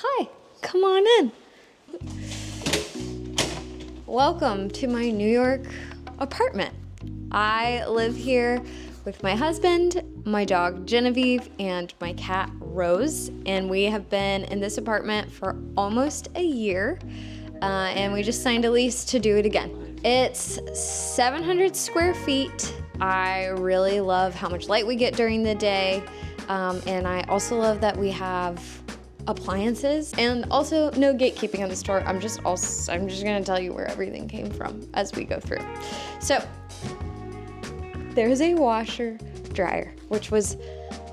Hi, come on in. Welcome to my New York apartment. I live here with my husband, my dog Genevieve, and my cat Rose, and we have been in this apartment for almost a year, and we just signed a lease to do it again. It's 700 square feet. I really love how much light we get during the day, and I also love that we have appliances and also no gatekeeping on the store. I'm just gonna tell you where everything came from as we go through. So there's a washer dryer, which was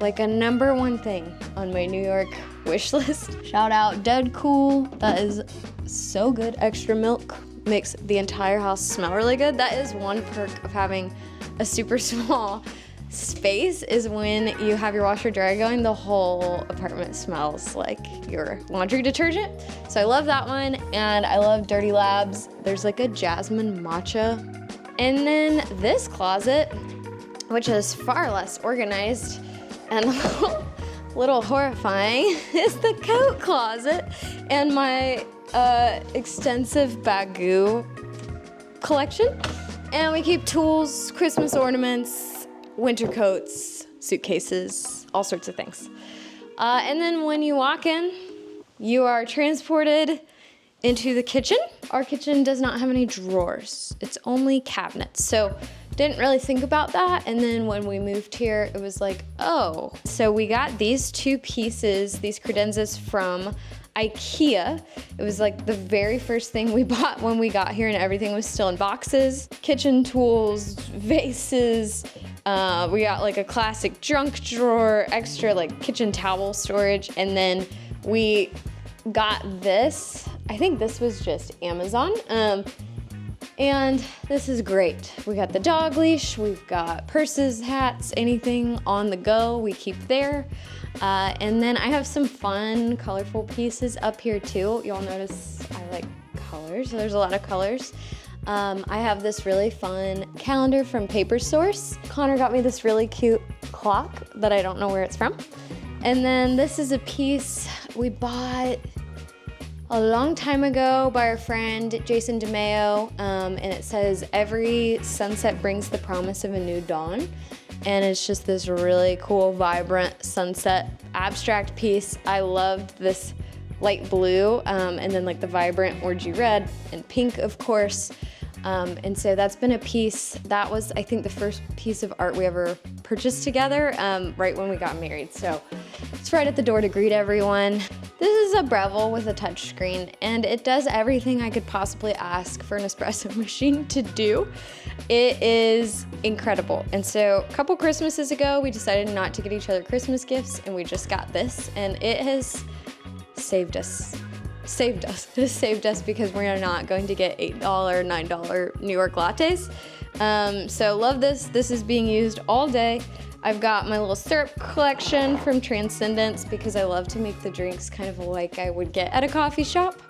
like a #1 thing on my New York wish list. Shout out Dead Cool. That is so good. Extra milk makes the entire house smell really good. That is one perk of having a super small space, is when you have your washer dryer going, the whole apartment smells like your laundry detergent. So I love that one, and I love Dirty Labs. There's like a jasmine matcha. And then this closet, which is far less organized and a little horrifying, is the coat closet and my extensive Bagoo collection. And we keep tools, Christmas ornaments, winter coats, suitcases, all sorts of things. And then when you walk in, you are transported into the kitchen. Our kitchen does not have any drawers. It's only cabinets. So didn't really think about that. And then when we moved here, it was like, oh. So we got these two pieces, these credenzas from IKEA. It was like the very first thing we bought when we got here, and everything was still in boxes. Kitchen tools, vases. We got like a classic junk drawer, extra like kitchen towel storage. And then we got this. I think this was just Amazon. And this is great. We got the dog leash, we've got purses, hats, anything on the go, we keep there. And then I have some fun, colorful pieces up here too. You'll notice I like colors, so there's a lot of colors. I have this really fun calendar from Paper Source. Connor got me this really cute clock that I don't know where it's from. And then this is a piece we bought a long time ago by our friend Jason DeMeo, and it says, "Every sunset brings the promise of a new dawn." And it's just this really cool, vibrant sunset abstract piece. I loved this light blue, and then like the vibrant orangey red and pink, of course. And so that's been a piece, that was, I think, the first piece of art we ever purchased together, right when we got married. So it's right at the door to greet everyone. This is a Breville with a touchscreen, and it does everything I could possibly ask for an espresso machine to do. It is incredible. And so a couple Christmases ago, we decided not to get each other Christmas gifts, and we just got this, and it has saved us. It has saved us because we're not going to get $8, $9 New York lattes. So love this. This is being used all day. I've got my little syrup collection from Transcendence because I love to make the drinks kind of like I would get at a coffee shop.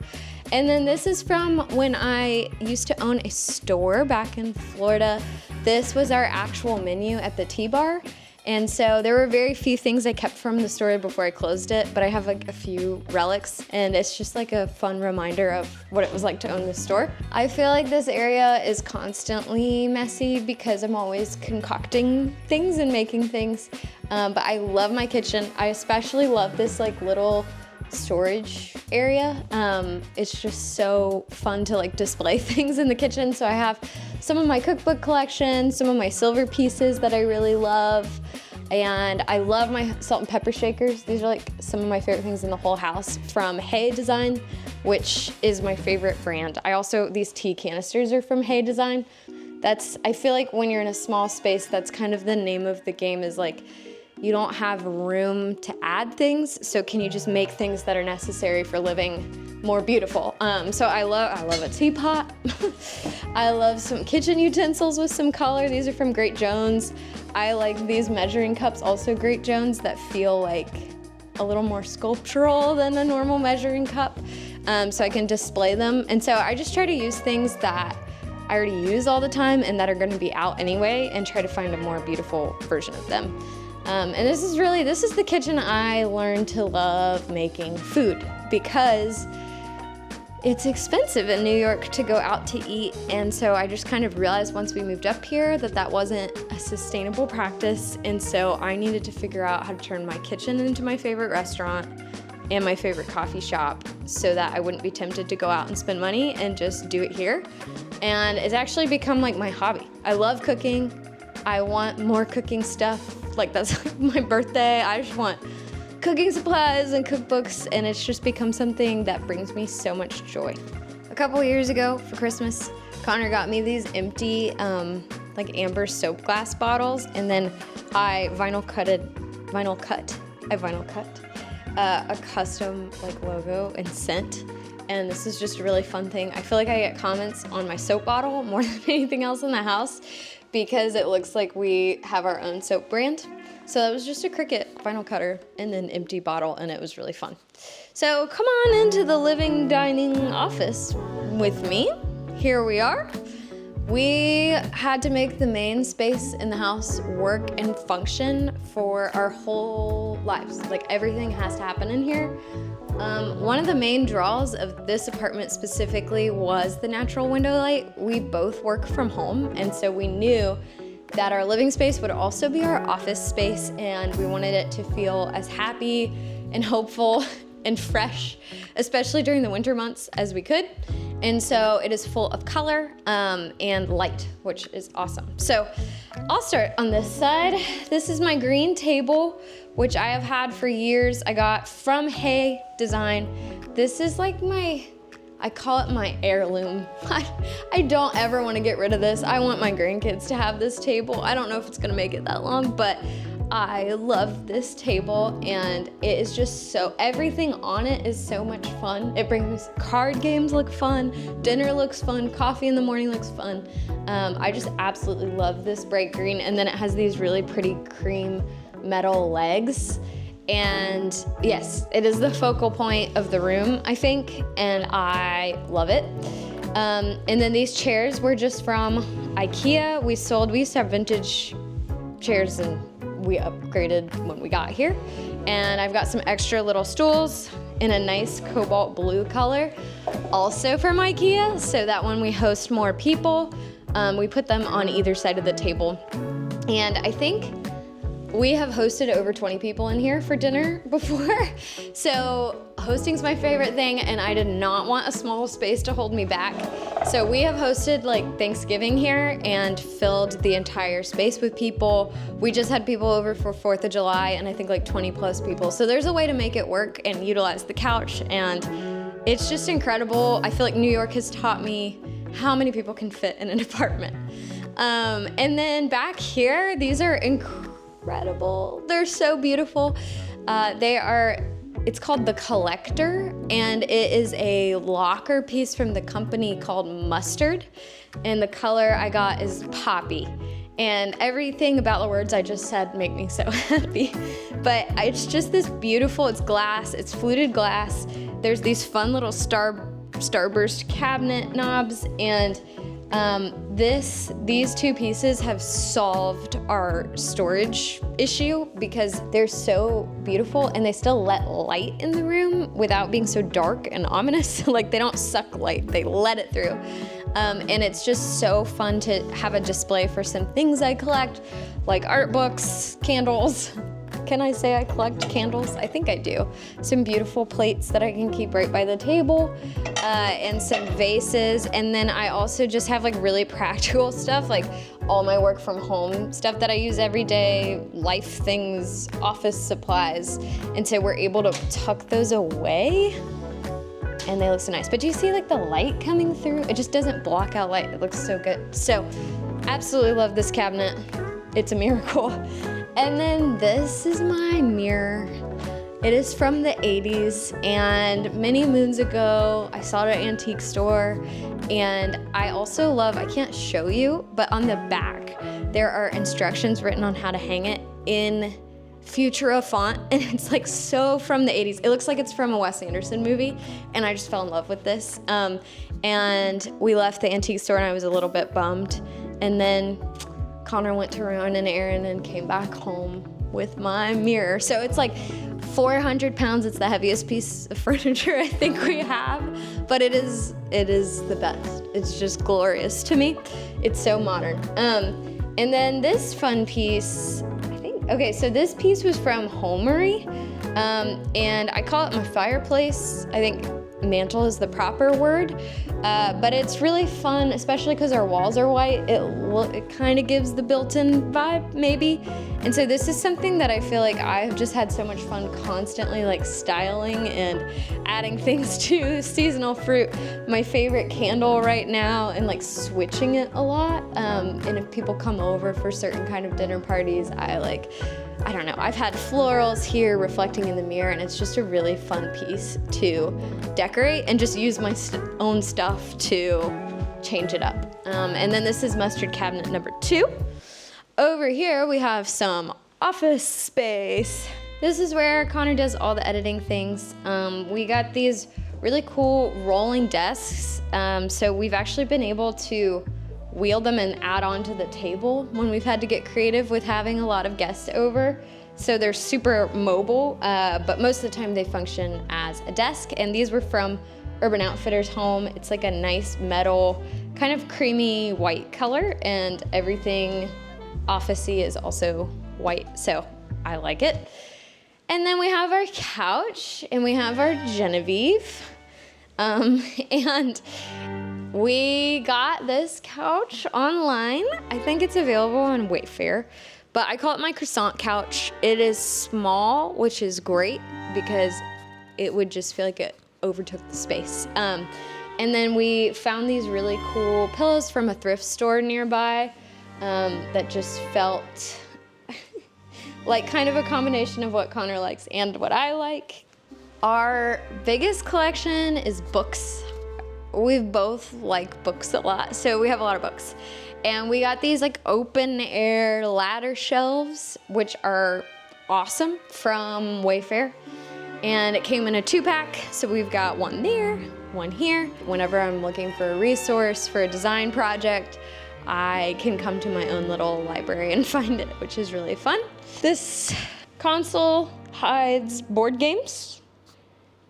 And then this is from when I used to own a store back in Florida. This was our actual menu at the tea bar. And so there were very few things I kept from the store before I closed it, but I have like a few relics, and it's just like a fun reminder of what it was like to own the store. I feel like this area is constantly messy because I'm always concocting things and making things, but I love my kitchen. I especially love this like little storage area. It's just so fun to like display things in the kitchen. So I have some of my cookbook collection, some of my silver pieces that I really love, and I love my salt and pepper shakers. These are like some of my favorite things in the whole house from Hey Design, which is my favorite brand. These tea canisters are from Hey Design. I feel like when you're in a small space, that's kind of the name of the game, is like, you don't have room to add things, so can you just make things that are necessary for living more beautiful? So I love a teapot. I love some kitchen utensils with some color. These are from Great Jones. I like these measuring cups, also Great Jones, that feel like a little more sculptural than a normal measuring cup, so I can display them. And so I just try to use things that I already use all the time and that are gonna be out anyway, and try to find a more beautiful version of them. And this is the kitchen I learned to love making food, because it's expensive in New York to go out to eat. And so I just kind of realized once we moved up here that wasn't a sustainable practice. And so I needed to figure out how to turn my kitchen into my favorite restaurant and my favorite coffee shop, so that I wouldn't be tempted to go out and spend money and just do it here. And it's actually become like my hobby. I love cooking. I want more cooking stuff. Like, that's like my birthday. I just want cooking supplies and cookbooks, and it's just become something that brings me so much joy. A couple years ago for Christmas, Connor got me these empty like amber soap glass bottles, and then I vinyl cut a custom like logo and scent. And this is just a really fun thing. I feel like I get comments on my soap bottle more than anything else in the house, because it looks like we have our own soap brand. So that was just a Cricut vinyl cutter and an empty bottle, and it was really fun. So come on into the living dining office with me. Here we are. We had to make the main space in the house work and function for our whole lives. Like, everything has to happen in here. One of the main draws of this apartment specifically was the natural window light. We both work from home, and so we knew that our living space would also be our office space, and we wanted it to feel as happy and hopeful and fresh, especially during the winter months, as we could. And so it is full of color and light, which is awesome. So I'll start on this side. This is my green table, which I have had for years. I got from Hay Design. This is like I call it my heirloom. I don't ever want to get rid of this. I want my grandkids to have this table. I don't know if it's gonna make it that long, but I love this table, and it is just everything on it is so much fun. It brings card games look fun, dinner looks fun, coffee in the morning looks fun. I just absolutely love this bright green, and then it has these really pretty cream metal legs. And yes, it is the focal point of the room, I think, and I love it. And then these chairs were just from IKEA. We used to have vintage chairs, and we upgraded when we got here. And I've got some extra little stools in a nice cobalt blue color, also from IKEA, so that when we host more people, we put them on either side of the table. And I think we have hosted over 20 people in here for dinner before. So hosting's my favorite thing, and I did not want a small space to hold me back. So we have hosted like Thanksgiving here and filled the entire space with people. We just had people over for 4th of July, and I think like 20 plus people. So there's a way to make it work and utilize the couch, and it's just incredible. I feel like New York has taught me how many people can fit in an apartment. And then back here, these are incredible. They're so beautiful. It's called The Collector, and it is a locker piece from the company called Mustard, and the color I got is poppy. And everything about the words I just said make me so happy. But it's just this beautiful, it's glass, it's fluted glass. There's these fun little starburst cabinet knobs, and these two pieces have solved our storage issue because they're so beautiful and they still let light in the room without being so dark and ominous. Like, they don't suck light, they let it through. And it's just so fun to have a display for some things I collect, like art books, candles. Can I say I collect candles? I think I do. Some beautiful plates that I can keep right by the table, and some vases. And then I also just have like really practical stuff, like all my work from home stuff that I use every day, life things, office supplies. And so we're able to tuck those away, and they look so nice. But do you see like the light coming through? It just doesn't block out light. It looks so good. So absolutely love this cabinet. It's a miracle. And then this is my mirror. It is from the 80s, and many moons ago, I saw it at an antique store. And I also love, I can't show you, but on the back, there are instructions written on how to hang it in Futura font, and it's like so from the 80s. It looks like it's from a Wes Anderson movie, and I just fell in love with this. And we left the antique store, and I was a little bit bummed. And then Connor went to run an errand and came back home with my mirror. So it's like 400 pounds. It's the heaviest piece of furniture I think we have, but it is the best. It's just glorious to me. It's so modern. And then this fun piece, okay, so this piece was from Homery, and I call it my fireplace. I think mantle is the proper word, but it's really fun, especially because our walls are white. It kind of gives the built-in vibe, maybe. And so this is something that I feel like I've just had so much fun constantly like styling and adding things to. Seasonal fruit, my favorite candle right now, and like switching it a lot. And if people come over for certain kind of dinner parties, I don't know, I've had florals here reflecting in the mirror, and it's just a really fun piece to decorate and just use my own stuff to change it up. And then this is mustard cabinet number 2. Over here we have some office space. This is where Connor does all the editing things. We got these really cool rolling desks. So we've actually been able to wheel them and add on to the table when we've had to get creative with having a lot of guests over. So they're super mobile, but most of the time they function as a desk. And these were from Urban Outfitters Home. It's like a nice metal, kind of creamy white color, and everything office-y is also white, so I like it. And then we have our couch, and we have our Genevieve. And we got this couch online. I think it's available on Wayfair, but I call it my croissant couch. It is small, which is great because it would just feel like it overtook the space. And then we found these really cool pillows from a thrift store nearby that just felt like kind of a combination of what Connor likes and what I like. Our biggest collection is books. We both like books a lot, so we have a lot of books. And we got these like open air ladder shelves, which are awesome, from Wayfair. And it came in a 2-pack, so we've got one there, one here. Whenever I'm looking for a resource for a design project, I can come to my own little library and find it, which is really fun. This console hides board games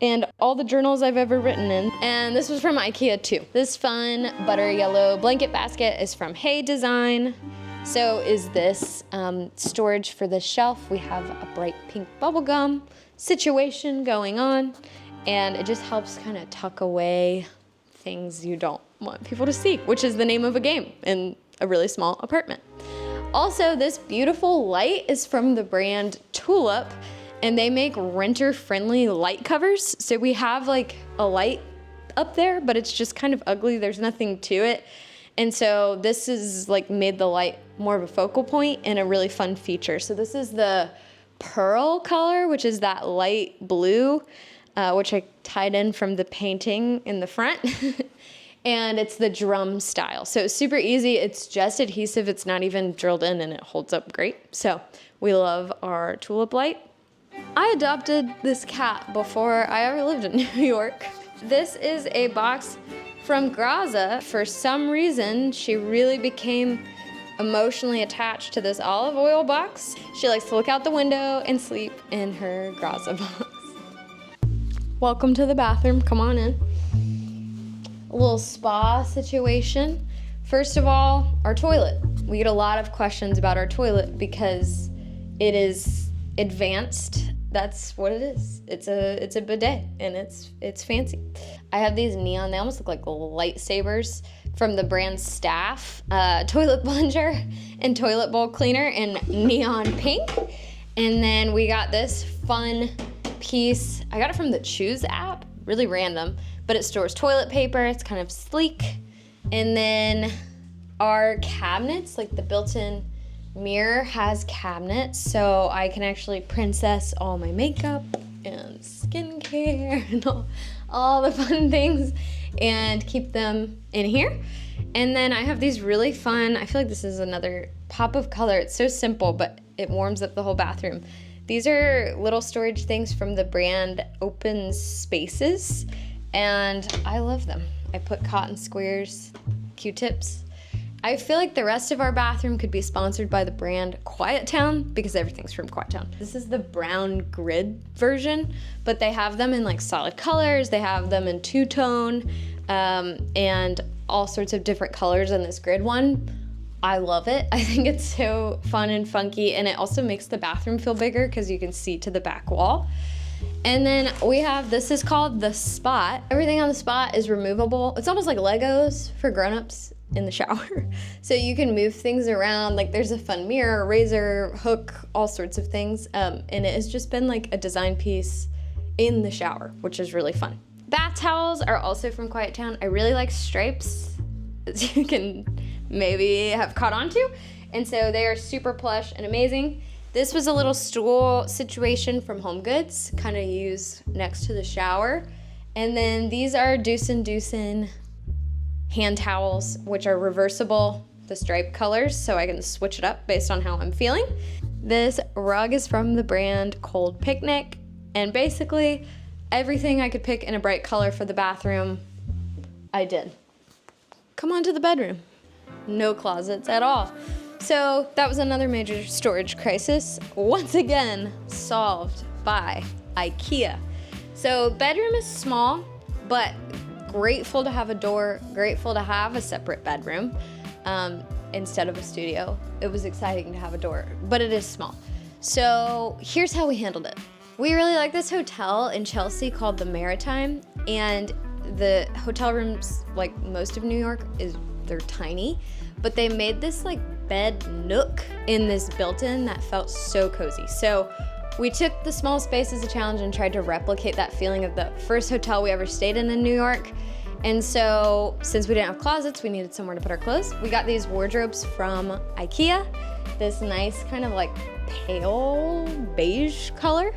and all the journals I've ever written in. And this was from IKEA too. This fun butter yellow blanket basket is from Hey Design. So is this storage for the shelf. We have a bright pink bubblegum situation going on, and it just helps kind of tuck away things you don't want people to see, which is the name of a game in a really small apartment. Also, this beautiful light is from the brand Tulip, and they make renter-friendly light covers. So we have like a light up there, but it's just kind of ugly. There's nothing to it. And so this is like made the light more of a focal point and a really fun feature. So this is the pearl color, which is that light blue, which I tied in from the painting in the front. And it's the drum style. So it's super easy. It's just adhesive. It's not even drilled in, and it holds up great. So we love our tulip light. I adopted this cat before I ever lived in New York. This is a box from Graza. For some reason, she really became emotionally attached to this olive oil box. She likes to look out the window and sleep in her Graza box. Welcome to the bathroom. Come on in. A little spa situation. First of all, our toilet. We get a lot of questions about our toilet because it is advanced. That's what it is. It's a bidet, and it's fancy. I have these neon, they almost look like lightsabers, from the brand Staff, toilet plunger and toilet bowl cleaner in neon pink. And then we got this fun piece. I got it from the Choose app, really random, but it stores toilet paper. It's kind of sleek. And then our cabinets, like the built-in mirror has cabinets, so I can actually princess all my makeup and skincare and all the fun things and keep them in here. And then I have these really fun, I feel like this is another pop of color. It's so simple, but it warms up the whole bathroom. These are little storage things from the brand Open Spaces, and I love them. I put cotton squares, Q-tips I feel like the rest of our bathroom could be sponsored by the brand Quiet Town because everything's from Quiet Town. This is the brown grid version, but they have them in like solid colors. They have them in two-tone and all sorts of different colors in this grid one. I love it. I think it's so fun and funky, and it also makes the bathroom feel bigger because you can see to the back wall. And then we have, this is called the Spot. Everything on the Spot is removable. It's almost like Legos for grown-ups in the shower. So you can move things around, like there's a fun mirror, razor, hook, all sorts of things. And it has just been like a design piece in the shower, which is really fun. Bath towels are also from Quiet Town. I really like stripes, as you can maybe have caught on to. And so they are super plush and amazing. This was a little stool situation from Home Goods, kind of used next to the shower. And then these are Deucin hand towels, which are reversible, the stripe colors, so I can switch it up based on how I'm feeling. This rug is from the brand Cold Picnic, and basically everything I could pick in a bright color for the bathroom, I did. Come on to the bedroom. No closets at all. So that was another major storage crisis, once again solved by IKEA. So bedroom is small, but grateful to have a door, grateful to have a separate bedroom instead of a studio. It was exciting to have a door, but it is small. So here's how we handled it. We really like this hotel in Chelsea called the Maritime, and the hotel rooms, like most of New York, they're tiny, but they made this like bed nook in this built-in that felt so cozy. So we took the small space as a challenge and tried to replicate that feeling of the first hotel we ever stayed in New York. And so since we didn't have closets, we needed somewhere to put our clothes. We got these wardrobes from IKEA, this nice kind of like pale beige color.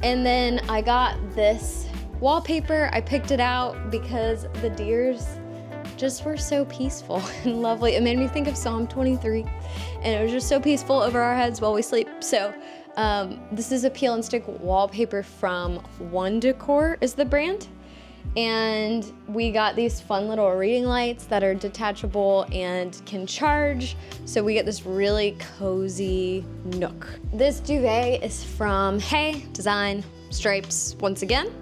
And then I got this wallpaper. I picked it out because the deers just were so peaceful and lovely. It made me think of Psalm 23, and it was just so peaceful over our heads while we sleep. So this is a peel and stick wallpaper from One Decor is the brand. And we got these fun little reading lights that are detachable and can charge. So we get this really cozy nook. This duvet is from Hey Design Stripes once again.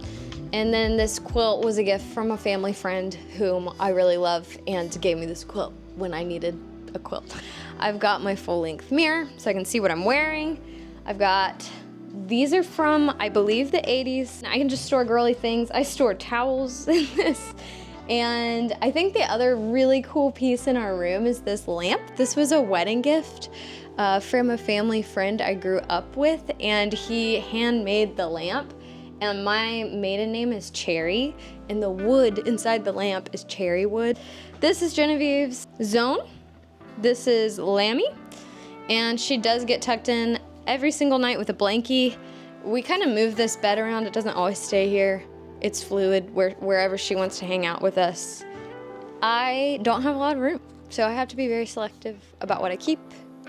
And then this quilt was a gift from a family friend whom I really love and gave me this quilt when I needed a quilt. I've got my full-length mirror so I can see what I'm wearing. I've got, these are from, I believe, the 80s. I can just store girly things. I store towels in this. And I think the other really cool piece in our room is this lamp. This was a wedding gift from a family friend I grew up with, and he handmade the lamp. And my maiden name is Cherry, and the wood inside the lamp is cherry wood. This is Genevieve's zone. This is Lammy, and she does get tucked in every single night with a blankie. We kind of move this bed around. It doesn't always stay here. It's fluid wherever she wants to hang out with us. I don't have a lot of room, so I have to be very selective about what I keep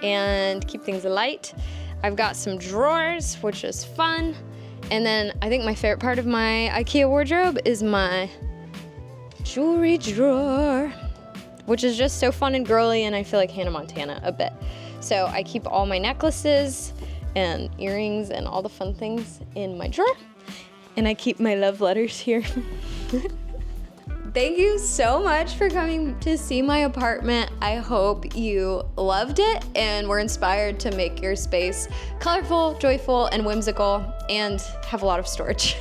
and keep things light. I've got some drawers, which is fun. And then I think my favorite part of my IKEA wardrobe is my jewelry drawer, which is just so fun and girly, and I feel like Hannah Montana a bit. So I keep all my necklaces and earrings and all the fun things in my drawer, and I keep my love letters here. Thank you so much for coming to see my apartment. I hope you loved it and were inspired to make your space colorful, joyful, and whimsical, and have a lot of storage.